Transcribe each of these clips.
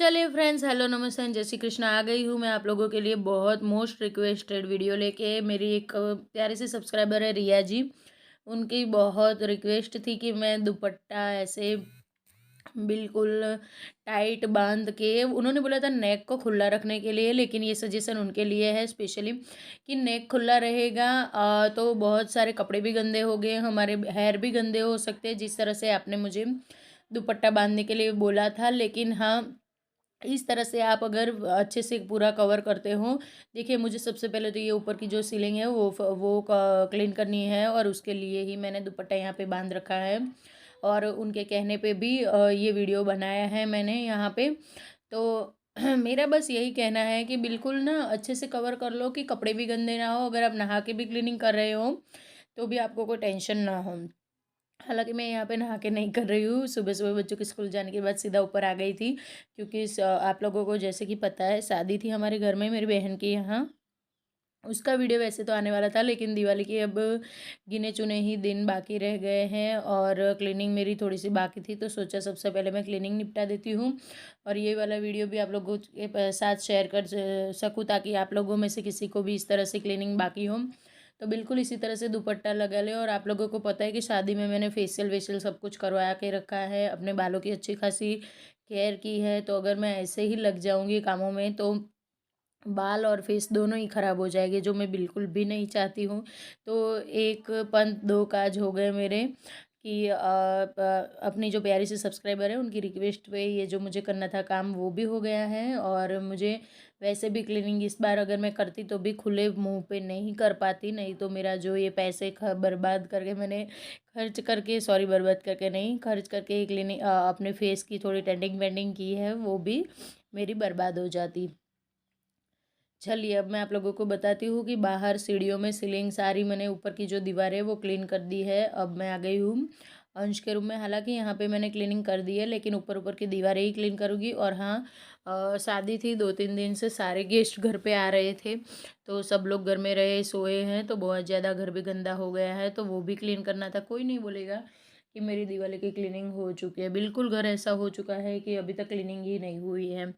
चलिए friends, hello नमस्ते and जय श्री कृष्ण। आ गई हूँ मैं आप लोगों के लिए बहुत मोस्ट रिक्वेस्टेड वीडियो लेके। मेरी एक प्यारी सी सब्सक्राइबर है रिया जी। उनकी बहुत रिक्वेस्ट थी कि मैं दुपट्टा ऐसे बिल्कुल टाइट बांध के, उन्होंने बोला था नेक को खुला रखने के लिए, लेकिन ये सजेशन उनके लिए है स्पेशली कि नेक खुला रहेगा तो बहुत सारे कपड़े भी गंदे हो गए, हमारे हेयर भी गंदे हो सकते हैं, जिस तरह से आपने मुझे दुपट्टा बांधने के लिए बोला था। लेकिन हाँ, इस तरह से आप अगर अच्छे से पूरा कवर करते हो। देखिए, मुझे सबसे पहले तो ये ऊपर की जो सीलिंग है वो क्लीन करनी है, और उसके लिए ही मैंने दुपट्टा यहाँ पे बांध रखा है। और उनके कहने पे भी ये वीडियो बनाया है मैंने यहाँ पे। तो मेरा बस यही कहना है कि बिल्कुल ना अच्छे से कवर कर लो कि कपड़े भी गंदे ना हो। अगर आप नहा के भी क्लीनिंग कर रहे हो तो भी आपको कोई टेंशन ना हो। हालाँकि मैं यहाँ पे नहा के नहीं कर रही हूँ, सुबह-सुबह बच्चों के स्कूल जाने के बाद सीधा ऊपर आ गई थी, क्योंकि आप लोगों को जैसे कि पता है, शादी थी हमारे घर में मेरी बहन के यहाँ। उसका वीडियो वैसे तो आने वाला था, लेकिन दिवाली के अब गिने-चुने ही दिन बाकी रह गए हैं और क्लीनिंग मेरी थोड़ी-सी बाकी थी, तो सोचा सबसे पहले मैं क्लीनिंग निपटा देती हूँ और ये वाला वीडियो भी आप लोगों के साथ शेयर कर सकूँ, ताकि आप लोगों में से किसी को भी इस तरह से क्लीनिंग बाकी हो, तो बिल्कुल इसी तरह से दुपट्टा लगा ले। और आप लोगों को पता है कि शादी में मैंने फेशियल-वेशियल सब कुछ करवा के रखा है, अपने बालों की अच्छी खासी केयर की है, तो अगर मैं ऐसे ही लग जाऊँगी कामों में तो बाल और फेस दोनों ही ख़राब हो जाएंगे, जो मैं बिल्कुल भी नहीं चाहती हूँ। तो एक पंथ दो काज हो गए मेरे कि अपनी जो प्यारी सी सब्सक्राइबर है उनकी रिक्वेस्ट पे ये जो मुझे करना था काम वो भी हो गया है। और मुझे वैसे भी क्लीनिंग इस बार अगर मैं करती तो भी खुले मुंह पे नहीं कर पाती, नहीं तो मेरा जो ये पैसे बर्बाद करके मैंने खर्च करके, सॉरी बर्बाद करके नहीं, खर्च करके क्लीनिंग अपने फेस की थोड़ी टेंडिंग वेंडिंग की है, वो भी मेरी बर्बाद हो जाती। चलिए, अब मैं आप लोगों को बताती हूँ कि बाहर सीढ़ियों में सीलिंग सारी मैंने ऊपर की जो दीवार है वो क्लीन कर दी है। अब मैं आ गई हूँ अंश के रूम में। हालांकि यहाँ पे मैंने क्लीनिंग कर दी है, लेकिन ऊपर ऊपर की दीवारें ही क्लीन करूँगी। और हाँ, शादी थी, 2-3 दिन से सारे गेस्ट घर पे आ रहे थे, तो सब लोग घर में रहे सोए हैं, तो बहुत ज़्यादा घर भी गंदा हो गया है, तो वो भी क्लीन करना था। कोई नहीं बोलेगा कि मेरी दिवाली की क्लीनिंग हो चुकी है, बिल्कुल घर ऐसा हो चुका है कि अभी तक क्लीनिंग ही नहीं हुई है।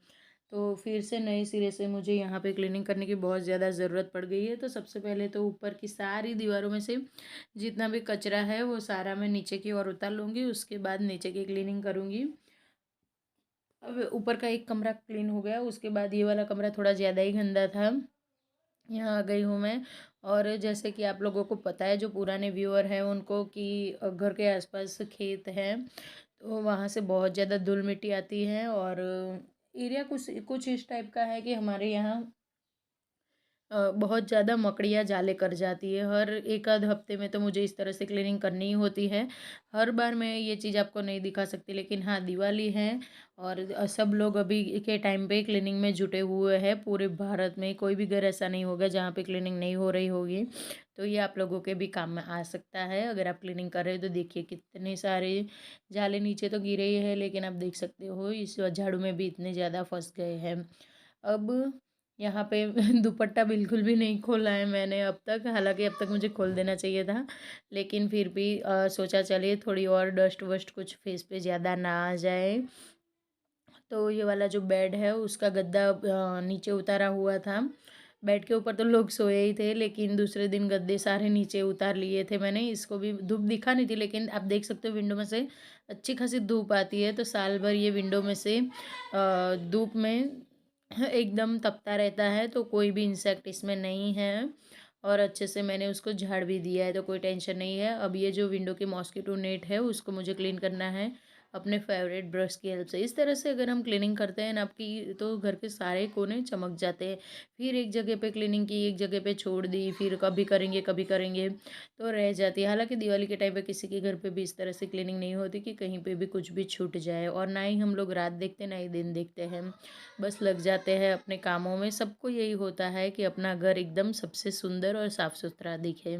तो फिर से नए सिरे से मुझे यहाँ पे क्लीनिंग करने की बहुत ज़्यादा ज़रूरत पड़ गई है। तो सबसे पहले तो ऊपर की सारी दीवारों में से जितना भी कचरा है वो सारा मैं नीचे की ओर उतार लूँगी, उसके बाद नीचे की क्लीनिंग करूँगी। अब ऊपर का एक कमरा क्लीन हो गया, उसके बाद ये वाला कमरा थोड़ा ज़्यादा ही गंदा था। यहाँ आ गई हूँ मैं। और जैसे कि आप लोगों को पता है, जो पुराने व्यूअर हैं उनको, कि घर के आसपास खेत हैं, तो वहाँ से बहुत ज़्यादा धूल मिट्टी आती है। और एरिया कुछ कुछ इस टाइप का है कि हमारे यहाँ बहुत ज़्यादा मकड़ियाँ जाले कर जाती है। हर एक आध हफ्ते में तो मुझे इस तरह से क्लीनिंग करनी ही होती है। हर बार मैं ये चीज़ आपको नहीं दिखा सकती, लेकिन हाँ, दिवाली है और सब लोग अभी के टाइम पे क्लीनिंग में जुटे हुए हैं। पूरे भारत में कोई भी घर ऐसा नहीं होगा जहाँ पे क्लीनिंग नहीं हो रही होगी। तो ये आप लोगों के भी काम में आ सकता है। अगर आप क्लीनिंग कर रहे हो तो देखिए, कितने सारे जाले नीचे तो गिरे ही है, लेकिन आप देख सकते हो इस झाड़ू में भी इतने ज़्यादा फंस गए हैं। अब यहाँ पे दुपट्टा बिल्कुल भी नहीं खोला है मैंने अब तक, हालांकि अब तक मुझे खोल देना चाहिए था, लेकिन फिर भी सोचा चलिए थोड़ी और डस्ट वस्ट कुछ फेस पे ज़्यादा ना आ जाए। तो ये वाला जो बेड है उसका गद्दा नीचे उतारा हुआ था। बेड के ऊपर तो लोग सोए ही थे, लेकिन दूसरे दिन गद्दे सारे नीचे उतार लिए थे मैंने। इसको भी धूप दिखा नहीं थी, लेकिन आप देख सकते हो विंडो में से अच्छी खासी धूप आती है, तो साल भर ये विंडो में से धूप में एकदम तपता रहता है, तो कोई भी इंसेक्ट इसमें नहीं है। और अच्छे से मैंने उसको झाड़ भी दिया है, तो कोई टेंशन नहीं है। अब ये जो विंडो की मॉस्किटो नेट है उसको मुझे क्लीन करना है अपने फेवरेट ब्रश की हेल्प से। इस तरह से अगर हम क्लीनिंग करते हैं ना आपकी, तो घर के सारे कोने चमक जाते हैं। फिर एक जगह पे क्लीनिंग की, एक जगह पे छोड़ दी, फिर कभी करेंगे तो रह जाती है। हालांकि दिवाली के टाइम पे किसी के घर पे भी इस तरह से क्लीनिंग नहीं होती कि कहीं पे भी कुछ भी छूट जाए। और ना ही हम लोग रात देखते, ना ही दिन देखते हैं, बस लग जाते हैं अपने कामों में। सबको यही होता है कि अपना घर एकदम सबसे सुंदर और साफ़ सुथरा दिखे।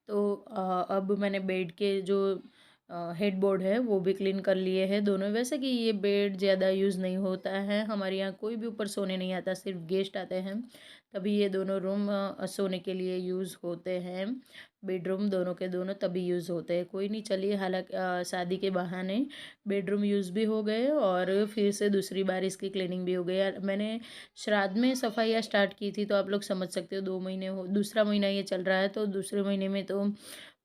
तो अब मैंने बेड के जो हेडबोर्ड है वो भी क्लीन कर लिए हैं दोनों। वैसे कि ये बेड ज़्यादा यूज़ नहीं होता है, हमारे यहाँ कोई भी ऊपर सोने नहीं आता, सिर्फ गेस्ट आते हैं तभी ये दोनों रूम सोने के लिए यूज़ होते हैं। बेडरूम दोनों के दोनों तभी यूज़ होते हैं। कोई नहीं, चलिए, हालांकि शादी के बहाने बेडरूम यूज़ भी हो गए और फिर से दूसरी बार इसकी क्लीनिंग भी हो गई। यार मैंने श्राद्ध में सफाइयाँ स्टार्ट की थी तो आप लोग समझ सकते हो, 2 महीने हो, दूसरा महीना ये चल रहा है तो दूसरे महीने में तो,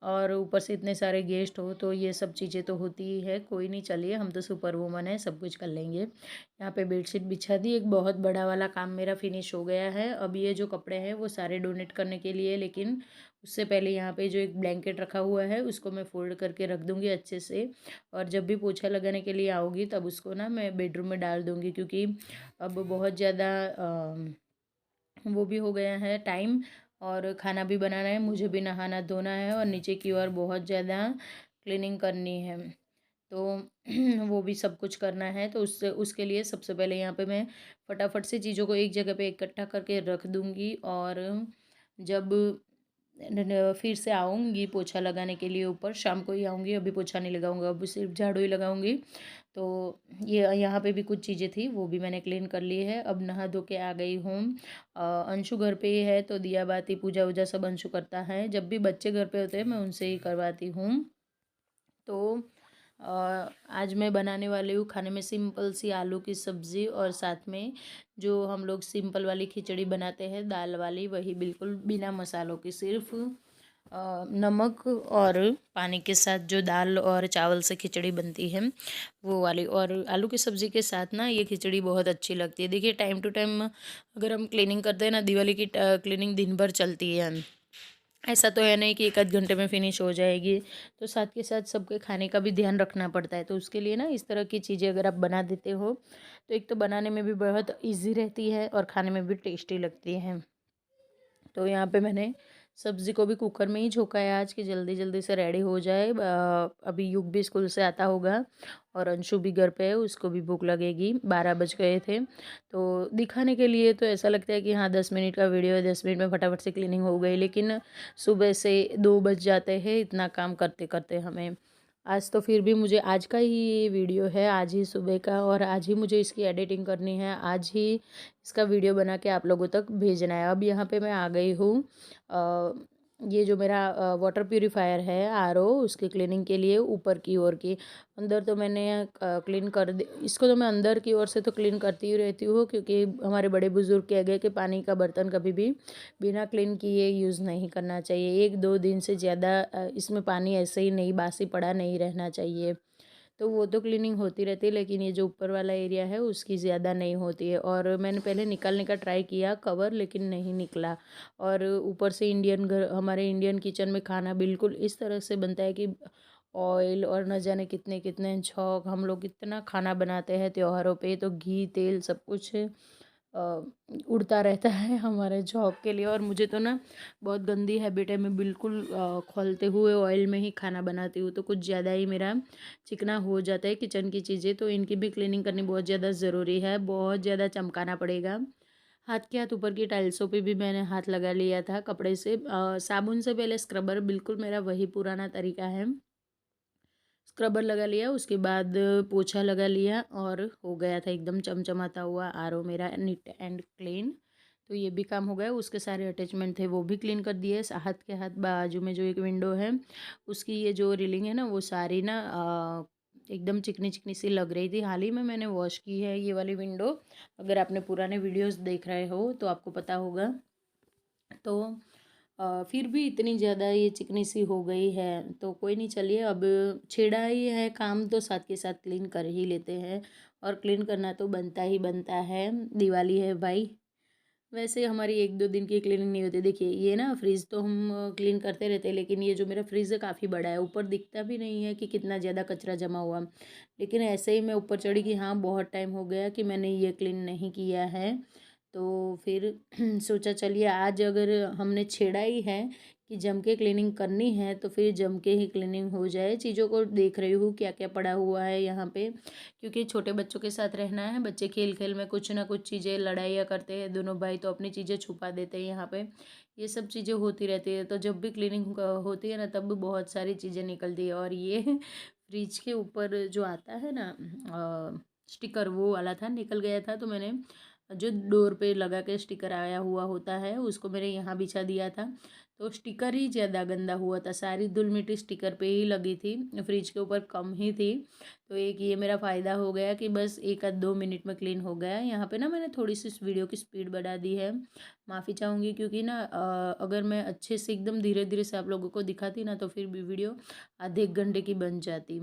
और ऊपर से इतने सारे गेस्ट हो तो ये सब चीज़ें तो होती ही है। कोई नहीं, चलिए, हम तो सुपर वूमन है, सब कुछ कर लेंगे। यहाँ पे बेडशीट बिछा दी, एक बहुत बड़ा वाला काम मेरा फिनिश हो गया है। अब ये जो कपड़े हैं वो सारे डोनेट करने के लिए, लेकिन उससे पहले यहाँ पे जो एक ब्लैंकेट रखा हुआ है उसको मैं फोल्ड करके रख दूँगी अच्छे से, और जब भी पोछा लगाने के लिए आऊँगी तब उसको ना मैं बेडरूम में डाल दूँगी, क्योंकि अब बहुत ज़्यादा वो भी हो गया है टाइम, और खाना भी बनाना है, मुझे भी नहाना धोना है, और नीचे की ओर बहुत ज़्यादा क्लीनिंग करनी है, तो वो भी सब कुछ करना है। तो उससे उसके लिए सबसे पहले यहाँ पे मैं फटाफट से चीज़ों को एक जगह पे इकट्ठा करके रख दूँगी, और जब फिर से आऊँगी पोछा लगाने के लिए ऊपर, शाम को ही आऊँगी, अभी पोछा नहीं लगाऊँगा, अभी सिर्फ झाड़ू ही लगाऊँगी। तो ये यहाँ पे भी कुछ चीज़ें थी वो भी मैंने क्लीन कर ली है। अब नहा धो के आ गई हूँ। अंशु घर पे ही है तो दिया बाती पूजा वूजा सब अंशु करता है, जब भी बच्चे घर पे होते हैं मैं उनसे ही करवाती हूँ। तो आज मैं बनाने वाली हूँ खाने में सिंपल सी आलू की सब्ज़ी, और साथ में जो हम लोग सिंपल वाली खिचड़ी बनाते हैं दाल वाली, वही बिल्कुल बिना मसालों की, सिर्फ नमक और पानी के साथ जो दाल और चावल से खिचड़ी बनती है वो वाली। और आलू की सब्ज़ी के साथ ना ये खिचड़ी बहुत अच्छी लगती है। देखिए, टाइम टू टाइम अगर हम क्लीनिंग करते हैं ना, दिवाली की क्लीनिंग दिन भर चलती है, ऐसा तो है नहीं कि एक आध घंटे में फिनिश हो जाएगी। तो साथ के साथ सबके खाने का भी ध्यान रखना पड़ता है, तो उसके लिए ना इस तरह की चीज़ें अगर आप बना देते हो तो एक तो बनाने में भी बहुत इजी रहती है और खाने में भी टेस्टी लगती है। तो यहाँ पे मैंने सब्ज़ी को भी कुकर में ही झोंका है आज, कि जल्दी जल्दी से रेडी हो जाए। अभी युग भी स्कूल से आता होगा और अंशु भी घर पे है, उसको भी भूख लगेगी, 12 बज गए थे। तो दिखाने के लिए तो ऐसा लगता है कि हाँ 10 मिनट का वीडियो है, 10 मिनट में फटाफट से क्लीनिंग हो गई, लेकिन सुबह से 2 बज जाते हैं इतना काम करते करते हमें। आज तो फिर भी मुझे आज का ही ये वीडियो है, आज ही सुबह का, और आज ही मुझे इसकी एडिटिंग करनी है, आज ही इसका वीडियो बना के आप लोगों तक भेजना है। अब यहाँ पे मैं आ गई हूँ ये जो मेरा वाटर प्यूरीफायर है आरओ, उसकी क्लीनिंग के लिए ऊपर की ओर की। अंदर तो मैंने क्लीन कर दे, इसको तो मैं अंदर की ओर से तो क्लीन करती ही रहती हूँ, क्योंकि हमारे बड़े बुजुर्ग कह गए कि पानी का बर्तन कभी भी बिना क्लीन किए यूज़ नहीं करना चाहिए। 1-2 दिन से ज़्यादा इसमें पानी ऐसे ही नहीं बासी पड़ा नहीं रहना चाहिए। तो वो तो क्लीनिंग होती रहती है, लेकिन ये जो ऊपर वाला एरिया है उसकी ज़्यादा नहीं होती है। और मैंने पहले निकालने का ट्राई किया कवर, लेकिन नहीं निकला। और ऊपर से इंडियन घर, हमारे इंडियन किचन में खाना बिल्कुल इस तरह से बनता है कि ऑयल और न जाने कितने कितने छौंक, हम लोग इतना खाना बनाते हैं त्योहारों पे, तो घी तेल सब कुछ उड़ता रहता है हमारे जॉब के लिए। और मुझे तो ना बहुत गंदी हैबिट है, मैं बिल्कुल खौलते हुए ऑयल में ही खाना बनाती हूँ, तो कुछ ज़्यादा ही मेरा चिकना हो जाता है किचन की चीज़ें। तो इनकी भी क्लीनिंग करनी बहुत ज़्यादा ज़रूरी है, बहुत ज़्यादा चमकाना पड़ेगा। हाथ के हाथ ऊपर की टाइल्सों पे भी मैंने हाथ लगा लिया था कपड़े से, साबुन से पहले स्क्रबर, बिल्कुल मेरा वही पुराना तरीका है। स्क्रबर लगा लिया, उसके बाद पोछा लगा लिया, और हो गया था एकदम चमचमाता हुआ आरओ मेरा नीट एंड क्लीन। तो ये भी काम हो गया। उसके सारे अटैचमेंट थे वो भी क्लीन कर दिए। हाथ के हाथ बाजू में जो एक विंडो है उसकी ये जो रीलिंग है ना, वो सारी ना एकदम चिकनी चिकनी सी लग रही थी। हाल ही में मैंने वॉश की है ये वाली विंडो, अगर आपने पुराने वीडियोस देख रहे हो तो आपको पता होगा। तो फिर भी इतनी ज़्यादा ये चिकनी सी हो गई है, तो कोई नहीं, चलिए, अब छेड़ा ही है काम तो साथ के साथ क्लीन कर ही लेते हैं, और क्लीन करना तो बनता ही बनता है, दिवाली है भाई। वैसे हमारी 1-2 दिन की क्लीनिंग नहीं होती। देखिए, ये ना फ्रिज तो हम क्लीन करते रहते हैं, लेकिन ये जो मेरा फ्रिज है काफ़ी बड़ा है, ऊपर दिखता भी नहीं है कि कितना ज़्यादा कचरा जमा हुआ, लेकिन ऐसे ही मैं ऊपर चढ़ी कि हाँ बहुत टाइम हो गया कि मैंने ये क्लीन नहीं किया है। तो फिर सोचा चलिए आज अगर हमने छेड़ा ही है कि जम के क्लीनिंग करनी है तो फिर जम के ही क्लीनिंग हो जाए। चीज़ों को देख रही हूँ क्या क्या पड़ा हुआ है यहाँ पे, क्योंकि छोटे बच्चों के साथ रहना है। बच्चे खेल खेल में कुछ ना कुछ चीज़ें लड़ाइयाँ करते हैं दोनों भाई, तो अपनी चीज़ें छुपा देते हैं यहाँ पे। ये सब चीज़ें होती रहती है, तो जब भी क्लीनिंग होती है ना तब भी बहुत सारी चीज़ें निकलती है। और ये फ्रिज के ऊपर जो आता है ना स्टिकर, वो वाला था, निकल गया था, तो मैंने जो डोर पे लगा के स्टिकर आया हुआ होता है उसको मैंने यहाँ बिछा दिया था। तो स्टिकर ही ज़्यादा गंदा हुआ था, सारी धूल मिट्टी स्टिकर पे ही लगी थी, फ्रिज के ऊपर कम ही थी। तो एक ये मेरा फ़ायदा हो गया कि बस 1 आध 2 मिनट में क्लीन हो गया। यहाँ पे ना मैंने थोड़ी सी इस वीडियो की स्पीड बढ़ा दी है, माफ़ी चाहूँगी, क्योंकि ना अगर मैं अच्छे से एकदम धीरे धीरे से आप लोगों को दिखाती ना तो फिर भी वीडियो आधे 1 घंटे की बन जाती,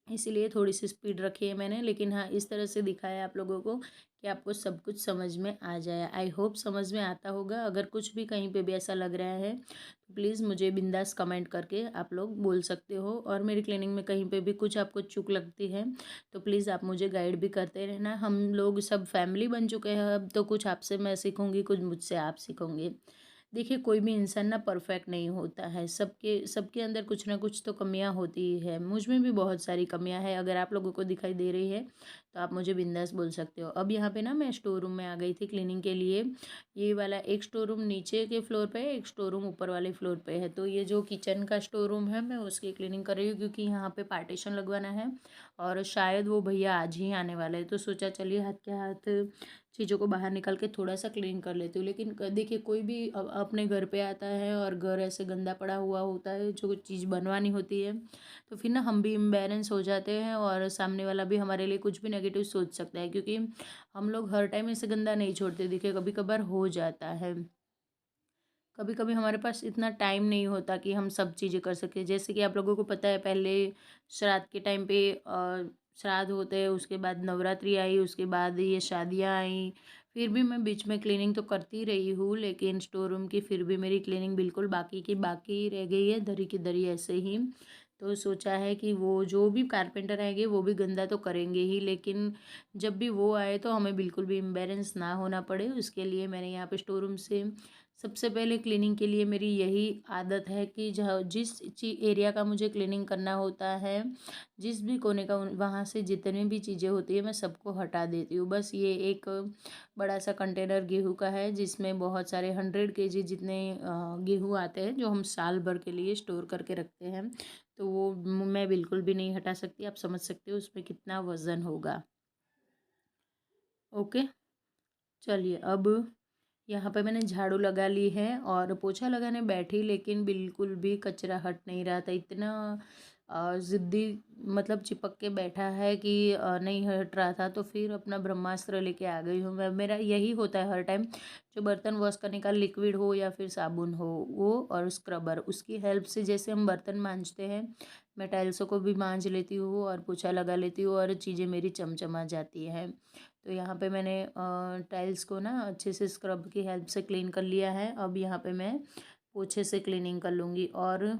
इसीलिए थोड़ी सी स्पीड रखी है मैंने। लेकिन हाँ, इस तरह से दिखाया आप लोगों को कि आपको सब कुछ समझ में आ जाए। आई होप समझ में आता होगा। अगर कुछ भी कहीं पे भी ऐसा लग रहा है तो प्लीज़ मुझे बिंदास कमेंट करके आप लोग बोल सकते हो। और मेरी क्लीनिंग में कहीं पे भी कुछ आपको चूक लगती है तो प्लीज़ आप मुझे गाइड भी करते रहना। हम लोग सब फैमिली बन चुके हैं अब, तो कुछ आपसे मैं सीखूँगी, कुछ मुझसे आप सीखोगे। देखिए, कोई भी इंसान ना परफेक्ट नहीं होता है, सबके सबके अंदर कुछ ना कुछ तो कमियां होती ही है। मुझ में भी बहुत सारी कमियां हैं, अगर आप लोगों को दिखाई दे रही है तो आप मुझे बिंदास बोल सकते हो। अब यहाँ पे ना मैं स्टोर रूम में आ गई थी क्लीनिंग के लिए। ये वाला एक स्टोर रूम नीचे के फ्लोर पे है, एक स्टोर रूम ऊपर वाले फ्लोर पे है। तो ये जो किचन का स्टोर रूम है मैं उसकी क्लीनिंग कर रही हूँ, क्योंकि यहाँ पे पार्टीशन लगवाना है और शायद वो भैया आज ही आने वाले हैं। तो सोचा चलिए हाथ के हाथ चीज़ों को बाहर निकाल के थोड़ा सा क्लीन कर लेती हूँ। लेकिन देखिए, कोई भी अपने घर पे आता है और घर ऐसे गंदा पड़ा हुआ होता है, जो चीज़ बनवानी होती है, तो फिर ना हम भी इम्बैलेंस हो जाते हैं और सामने वाला भी हमारे लिए कुछ भी नेगेटिव सोच सकता है, क्योंकि हम लोग हर टाइम ऐसे गंदा नहीं छोड़ते। देखिए, कभी कभार हो जाता है, कभी कभी हमारे पास इतना टाइम नहीं होता कि हम सब चीज़ें कर सकें। जैसे कि आप लोगों को पता है, पहले श्राद्ध के टाइम पे श्राद्ध होते हैं, उसके बाद नवरात्रि आई, उसके बाद ये शादियाँ आई। फिर भी मैं बीच में क्लीनिंग तो करती रही हूँ, लेकिन स्टोर रूम की फिर भी मेरी क्लीनिंग बिल्कुल बाकी की बाकी रह गई है, धरी की धरी ऐसे ही। तो सोचा है कि वो जो भी कारपेंटर आएंगे वो भी गंदा तो करेंगे ही, लेकिन जब भी वो आए तो हमें बिल्कुल भी इम्बेरेंस ना होना पड़े, उसके लिए मैंने यहाँ पे स्टोर रूम से सबसे पहले क्लीनिंग के लिए मेरी यही आदत है कि जहाँ जिस एरिया का मुझे क्लीनिंग करना होता है, जिस भी कोने का, वहाँ से जितनी भी चीज़ें होती है मैं सबको हटा देती हूँ। बस ये एक बड़ा सा कंटेनर गेहूं का है, जिसमें बहुत सारे 100 kg जितने गेहूं आते हैं, जो हम साल भर के लिए स्टोर करके रखते हैं। तो वो मैं बिल्कुल भी नहीं हटा सकती। आप समझ सकते हो उसमें कितना वज़न होगा। ओके, चलिए अब यहाँ पे मैंने झाड़ू लगा ली है और पोछा लगाने बैठी, लेकिन बिल्कुल भी कचरा हट नहीं रहा था। इतना ज़िद्दी, मतलब चिपक के बैठा है कि नहीं हट रहा था। तो फिर अपना ब्रह्मास्त्र लेके आ गई हूँ मैं। मेरा यही होता है हर टाइम, जो बर्तन वॉश करने का लिक्विड हो या फिर साबुन हो, वो और स्क्रबर, उसकी हेल्प से जैसे हम बर्तन मांजते हैं, मैं टाइल्सों को भी मांज लेती हूँ और पोछा लगा लेती हूँ और चीज़ें मेरी चमचमा जाती हैं। तो यहाँ पे मैंने टाइल्स को ना अच्छे से स्क्रब की हेल्प से क्लीन कर लिया है। अब यहाँ पे मैं पोछे से क्लीनिंग कर लूँगी। और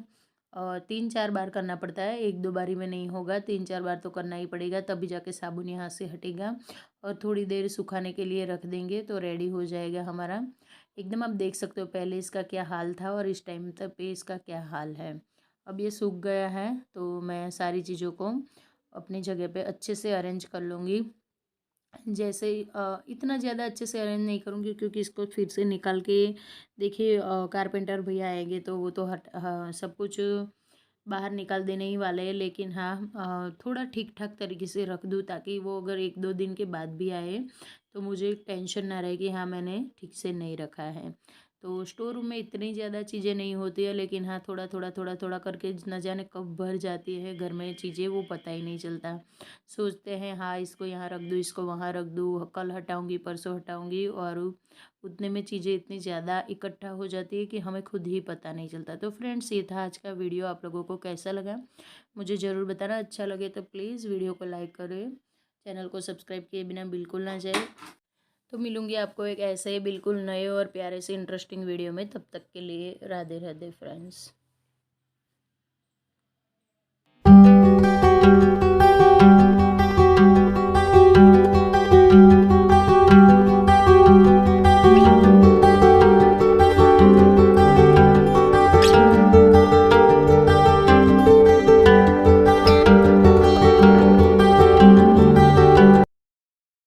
3-4 बार करना पड़ता है, 1-2 बारी में नहीं होगा, 3-4 बार तो करना ही पड़ेगा, तभी जाके साबुन यहाँ से हटेगा। और थोड़ी देर सुखाने के लिए रख देंगे तो रेडी हो जाएगा हमारा एकदम। आप देख सकते हो पहले इसका क्या हाल था और इस टाइम तक पे इसका क्या हाल है। अब ये सूख गया है तो मैं सारी चीज़ों को अपनी जगह पे अच्छे से अरेंज कर लूँगी। जैसे इतना ज़्यादा अच्छे से अरेंज नहीं करूँगी, क्योंकि इसको फिर से निकाल के देखिए कारपेंटर भैया आएंगे तो वो तो सब कुछ बाहर निकाल देने ही वाले हैं। लेकिन हाँ, थोड़ा ठीक ठाक तरीके से रख दूँ, ताकि वो अगर 1-2 दिन के बाद भी आए तो मुझे टेंशन ना रहे कि हाँ मैंने ठीक से नहीं रखा है। तो स्टोर रूम में इतनी ज़्यादा चीज़ें नहीं होती है, लेकिन हाँ थोड़ा थोड़ा थोड़ा थोड़ा करके न जाने कब भर जाती है घर में चीज़ें, वो पता ही नहीं चलता। सोचते हैं हाँ इसको यहाँ रख दूँ, इसको वहाँ रख दूँ, कल हटाऊँगी, परसों हटाऊँगी, और उतने में चीज़ें इतनी ज़्यादा इकट्ठा हो जाती है कि हमें खुद ही पता नहीं चलता। तो फ्रेंड्स, ये था आज का वीडियो। आप लोगों को कैसा लगा मुझे ज़रूर बताना। अच्छा लगे तो प्लीज़ वीडियो को लाइक करें, चैनल को सब्सक्राइब किए बिना बिल्कुल ना जाए। तो मिलूँगी आपको एक ऐसे ही बिल्कुल नए और प्यारे से इंटरेस्टिंग वीडियो में। तब तक के लिए राधे राधे फ्रेंड्स।